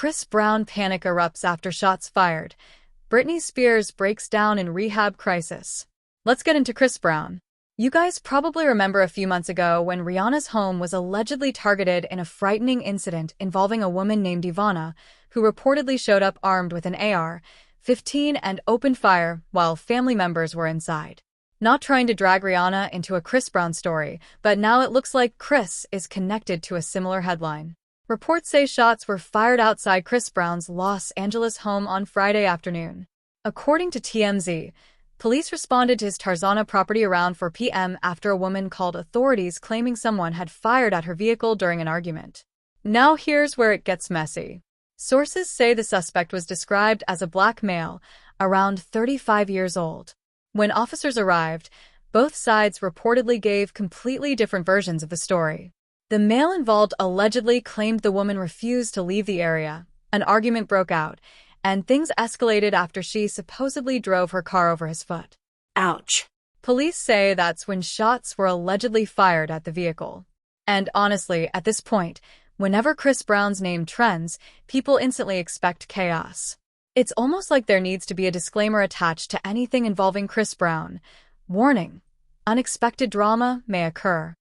Chris Brown panic erupts after shots fired. Britney Spears breaks down in rehab crisis. Let's get into Chris Brown. You guys probably remember a few months ago when Rihanna's home was allegedly targeted in a frightening incident involving a woman named Ivana, who reportedly showed up armed with an AR-15 and opened fire while family members were inside. Not trying to drag Rihanna into a Chris Brown story, but now it looks like Chris is connected to a similar headline. Reports say shots were fired outside Chris Brown's Los Angeles home on Friday afternoon. According to TMZ, police responded to his Tarzana property around 4 p.m. after a woman called authorities claiming someone had fired at her vehicle during an argument. Now here's where it gets messy. Sources say the suspect was described as a black male, around 35 years old. When officers arrived, both sides reportedly gave completely different versions of the story. The male involved allegedly claimed the woman refused to leave the area. An argument broke out, and things escalated after she supposedly drove her car over his foot. Ouch. Police say that's when shots were allegedly fired at the vehicle. And honestly, at this point, whenever Chris Brown's name trends, people instantly expect chaos. It's almost like there needs to be a disclaimer attached to anything involving Chris Brown. Warning: unexpected drama may occur.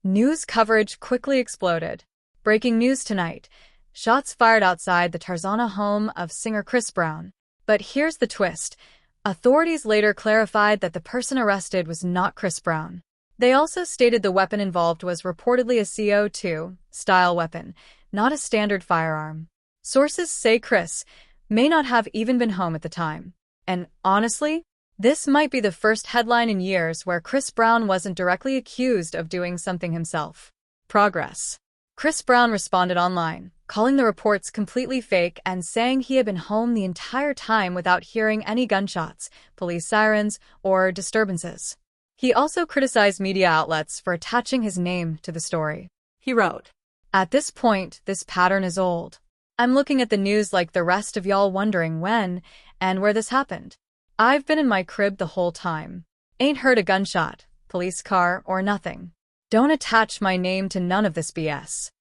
News coverage quickly exploded. Breaking news tonight: shots fired outside the Tarzana home of singer Chris Brown. But here's the twist. Authorities later clarified that the person arrested was not Chris Brown. They also stated the weapon involved was reportedly a CO2-style weapon, not a standard firearm. Sources say Chris may not have even been home at the time. And honestly, this might be the first headline in years where Chris Brown wasn't directly accused of doing something himself. Progress. Chris Brown responded online, calling the reports completely fake and saying he had been home the entire time without hearing any gunshots, police sirens, or disturbances. He also criticized media outlets for attaching his name to the story. He wrote, "At this point, this pattern is old. I'm looking at the news like the rest of y'all wondering when and where this happened. I've been in my crib the whole time. Ain't heard a gunshot, police car, or nothing. Don't attach my name to none of this BS."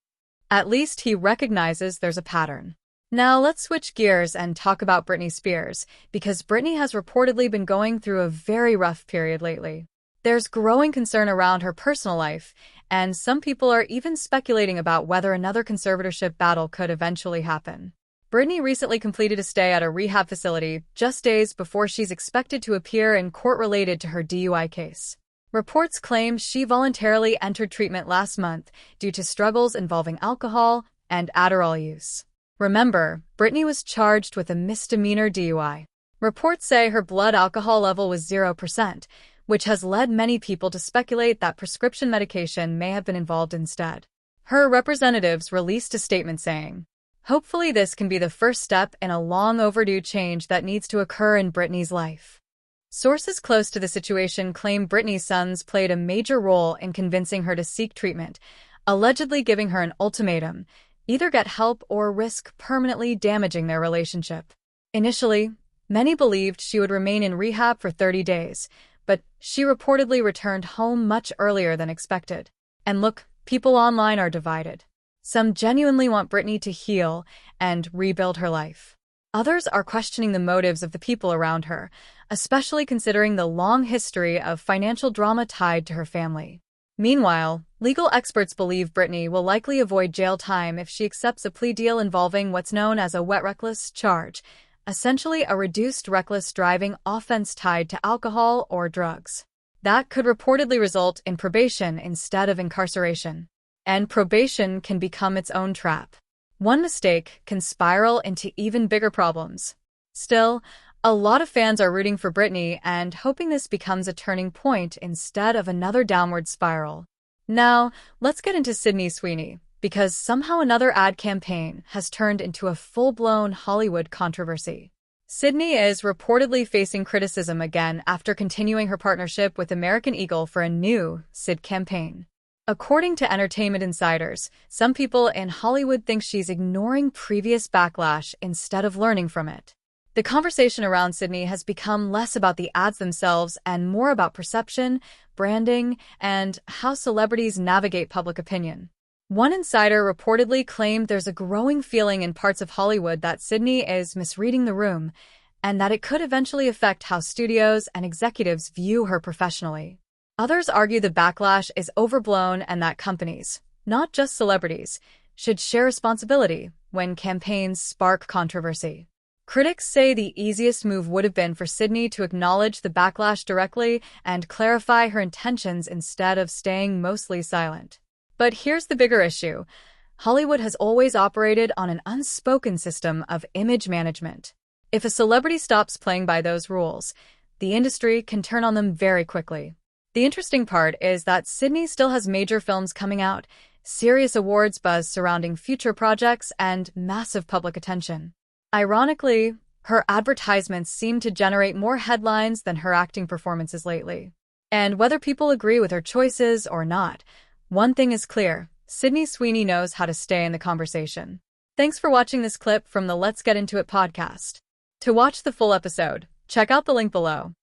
At least he recognizes there's a pattern. Now let's switch gears and talk about Britney Spears, because Britney has reportedly been going through a very rough period lately. There's growing concern around her personal life, and some people are even speculating about whether another conservatorship battle could eventually happen. Britney recently completed a stay at a rehab facility just days before she's expected to appear in court related to her DUI case. Reports claim she voluntarily entered treatment last month due to struggles involving alcohol and Adderall use. Remember, Britney was charged with a misdemeanor DUI. Reports say her blood alcohol level was 0%, which has led many people to speculate that prescription medication may have been involved instead. Her representatives released a statement saying, "Hopefully this can be the first step in a long overdue change that needs to occur in Britney's life." Sources close to the situation claim Britney's sons played a major role in convincing her to seek treatment, allegedly giving her an ultimatum: either get help or risk permanently damaging their relationship. Initially, many believed she would remain in rehab for 30 days, but she reportedly returned home much earlier than expected. And look, people online are divided. Some genuinely want Britney to heal and rebuild her life. Others are questioning the motives of the people around her, especially considering the long history of financial drama tied to her family. Meanwhile, legal experts believe Britney will likely avoid jail time if she accepts a plea deal involving what's known as a wet reckless charge, essentially a reduced reckless driving offense tied to alcohol or drugs. That could reportedly result in probation instead of incarceration. And probation can become its own trap. One mistake can spiral into even bigger problems. Still, a lot of fans are rooting for Britney and hoping this becomes a turning point instead of another downward spiral. Now, let's get into Sydney Sweeney, because somehow another ad campaign has turned into a full-blown Hollywood controversy. Sydney is reportedly facing criticism again after continuing her partnership with American Eagle for a new Sid campaign. According to Entertainment Insiders, some people in Hollywood think she's ignoring previous backlash instead of learning from it. The conversation around Sydney has become less about the ads themselves and more about perception, branding, and how celebrities navigate public opinion. One insider reportedly claimed there's a growing feeling in parts of Hollywood that Sydney is misreading the room, and that it could eventually affect how studios and executives view her professionally. Others argue the backlash is overblown and that companies, not just celebrities, should share responsibility when campaigns spark controversy. Critics say the easiest move would have been for Sydney to acknowledge the backlash directly and clarify her intentions instead of staying mostly silent. But here's the bigger issue. Hollywood has always operated on an unspoken system of image management. If a celebrity stops playing by those rules, the industry can turn on them very quickly. The interesting part is that Sydney still has major films coming out, serious awards buzz surrounding future projects, and massive public attention. Ironically, her advertisements seem to generate more headlines than her acting performances lately. And whether people agree with her choices or not, one thing is clear: Sydney Sweeney knows how to stay in the conversation. Thanks for watching this clip from the Let's Get Into It podcast. To watch the full episode, check out the link below.